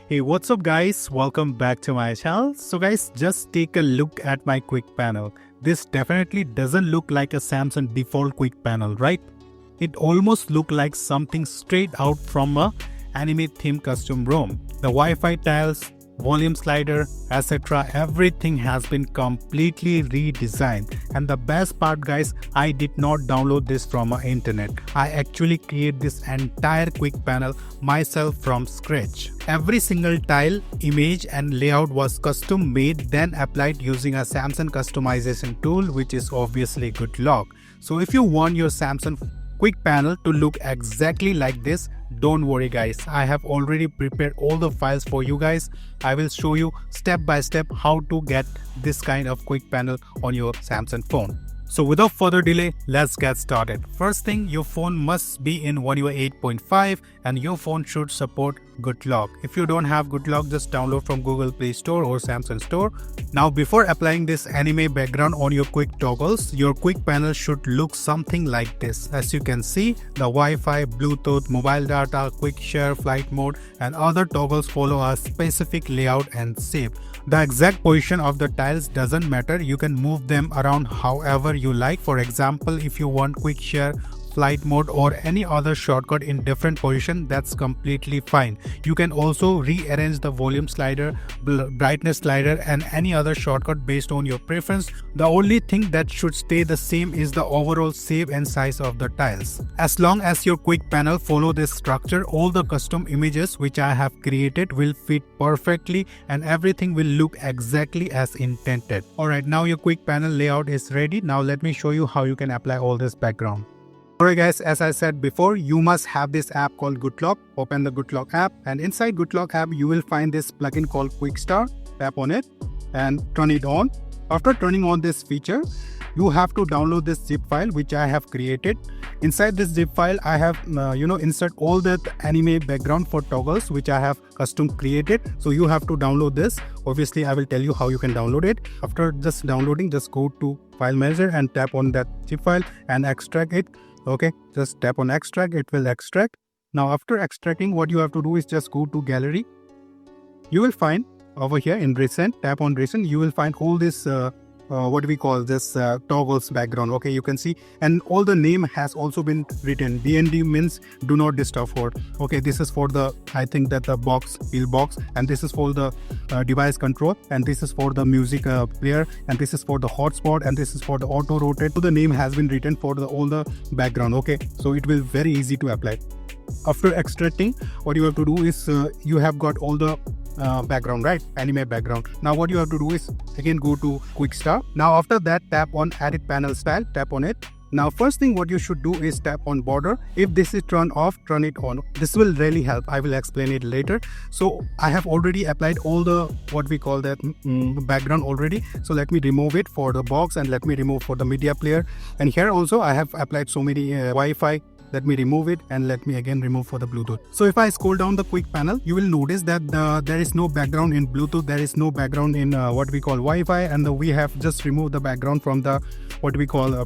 Hey, what's up guys? Welcome back to my channel. So guys, just take a look at my quick panel. This definitely doesn't look like a Samsung default quick panel, right? It almost looks like something straight out from a anime theme custom ROM. The Wi-Fi tiles, volume slider, etc. everything has been completely redesigned. And the best part guys, I did not download this from the internet. I actually create this entire quick panel myself from scratch. Every single tile, image and layout was custom made, then applied using a Samsung customization tool, which is obviously good luck. So if you want your Samsung quick panel to look exactly like this, don't worry guys, I have already prepared all the files for you guys. I will show you step by step how to get this kind of quick panel on your Samsung phone. So without further delay, let's get started. First thing, your phone must be in One UI 8.5 and your phone should support Good Lock. If you don't have Good Lock, just download from Google Play Store or Samsung Store. Now before applying this anime background on your quick toggles, your quick panel should look something like this. As you can see, the Wi-Fi, Bluetooth, mobile data, quick share, flight mode and other toggles follow a specific layout and shape. The exact position of the tiles doesn't matter, you can move them around however you like. For example, if you want quick share, flight mode or any other shortcut in different position, that's completely fine. You can also rearrange the volume slider, brightness slider and any other shortcut based on your preference. The only thing that should stay the same is the overall shape and size of the tiles. As long as your quick panel follow this structure, all the custom images which I have created will fit perfectly and everything will look exactly as intended. Alright, now your quick panel layout is ready. Now let me show you how you can apply all this background. Alright guys, as I said before, you must have this app called Good Lock. Open the Good Lock app and inside Good Lock app you will find this plugin called Quick Start. Tap on it and turn it on. After turning on this feature, you have to download this zip file which I have created. Inside this zip file I have insert all the anime background for toggles which I have custom created. So you have to download this. Obviously I will tell you how you can download it. After just downloading, just go to file manager and tap on that zip file and extract it. Okay, just tap on extract, it will extract. Now after extracting, what you have to do is just go to gallery. You will find over here in recent, tap on recent, you will find all this toggles background. Okay, you can see, and all the name has also been written. DND means do not disturb for. Okay, this is for the, I think that the wheel box, and this is for the device control, and this is for the music player, and this is for the hotspot, and this is for the auto rotate. So the name has been written for all the background. Okay, so it will very easy to apply. After extracting, what you have to do is you have got all the background, right? Anime background. Now what you have to do is again go to Quick Start. Now after that, tap on Edit Panel Style, tap on it. Now first thing what you should do is tap on border. If this is turned off, turn it on. This will really help. I will explain it later. So I have already applied all the background already. So let me remove it for the box and let me remove for the media player. And here also I have applied so many Wi-Fi. Let me remove it and let me again remove for the Bluetooth. So if I scroll down the quick panel, you will notice that there is no background in Bluetooth, there is no background in Wi-Fi, and we have just removed the background from the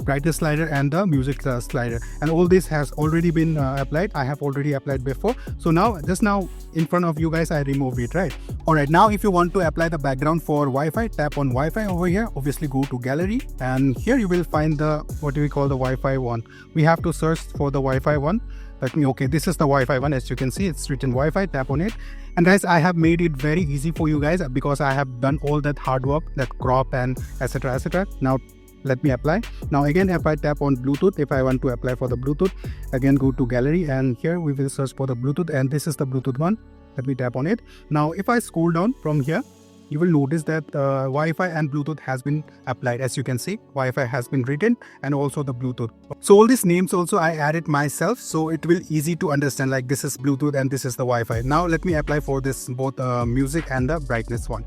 brightness slider and the music slider. And all this has already been applied. I have already applied before. So now, just now in front of you guys, I removed it, right? Alright, now if you want to apply the background for Wi-Fi, tap on Wi-Fi over here. Obviously go to gallery and here you will find the the Wi-Fi one. We have to search for the Wi-Fi one. This is the Wi-Fi one. As you can see, it's written Wi-Fi. Tap on it. And guys, I have made it very easy for you guys because I have done all that hard work, that crop and etc. Now let me apply. Now again, if I tap on Bluetooth, if I want to apply for the Bluetooth, again go to gallery and here we will search for the Bluetooth, and this is the Bluetooth one. Let me tap on it. Now if I scroll down from here, you will notice that Wi-Fi and Bluetooth has been applied. As you can see, Wi-Fi has been written and also the Bluetooth. So all these names also I added myself, so it will easy to understand, like this is Bluetooth and this is the Wi-Fi. Now let me apply for this both music and the brightness one.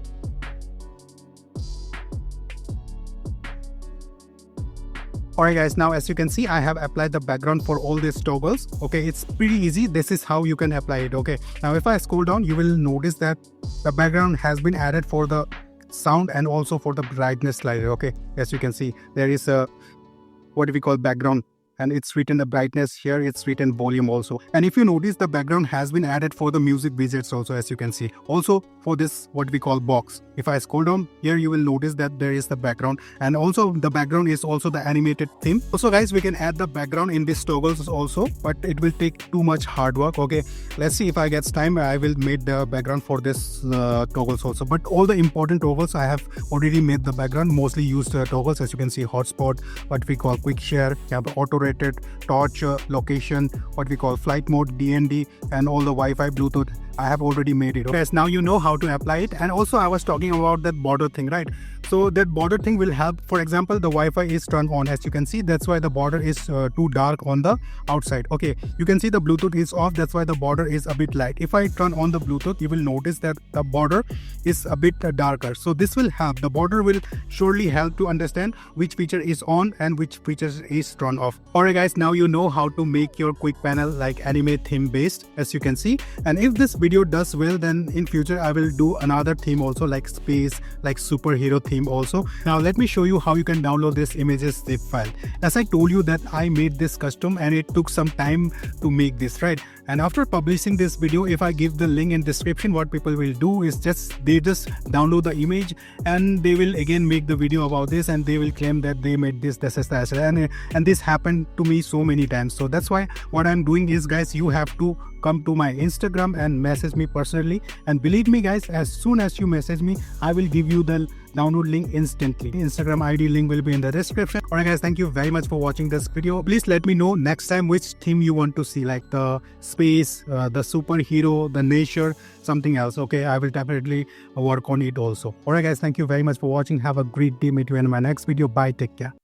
Alright guys, now as you can see, I have applied the background for all these toggles. Okay, it's pretty easy. This is how you can apply it. Okay, now if I scroll down, you will notice that the background has been added for the sound and also for the brightness slider. Okay, as you can see, there is a background and it's written the brightness here, it's written volume also. And if you notice, the background has been added for the music widgets also, as you can see. Also for this what we call box, if I scroll down here, you will notice that there is the background, and also the background is also the animated theme. Also guys, we can add the background in these toggles also, but it will take too much hard work. Okay, let's see if I get time, I will make the background for this toggles also. But all the important toggles I have already made the background, mostly used toggles, as you can see: hotspot, what we call quick share, auto rated, torch, location, what we call flight mode, DND, and all the Wi-Fi, Bluetooth. I have already made it. Yes, now you know how to apply it. And also I was talking about that border thing, right? So that border thing will help. For example, the Wi-Fi is turned on, as you can see, that's why the border is too dark on the outside. Okay, you can see the Bluetooth is off, that's why the border is a bit light. If I turn on the Bluetooth, you will notice that the border is a bit darker. So this will help. The border will surely help to understand which feature is on and which feature is turned off. Alright guys, now you know how to make your quick panel like anime theme based, as you can see. And if this video does well, then in future I will do another theme also, like space, like superhero theme also. Now let me show you how you can download this images zip file. As I told you that I made this custom and it took some time to make this, right? And after publishing this video, if I give the link in description, what people will do is they just download the image and they will again make the video about this, and they will claim that they made this, and this happened to me so many times. So that's why what I'm doing is, guys, you have to come to my Instagram and message me personally, and believe me guys, as soon as you message me, I will give you the download link instantly. Instagram ID link will be in the description. Alright guys, thank you very much for watching this video. Please let me know next time which theme you want to see, like the space, the superhero, the nature, something else. Okay, I will definitely work on it also. Alright guys, thank you very much for watching. Have a great day. Meet you in my next video. Bye, take care.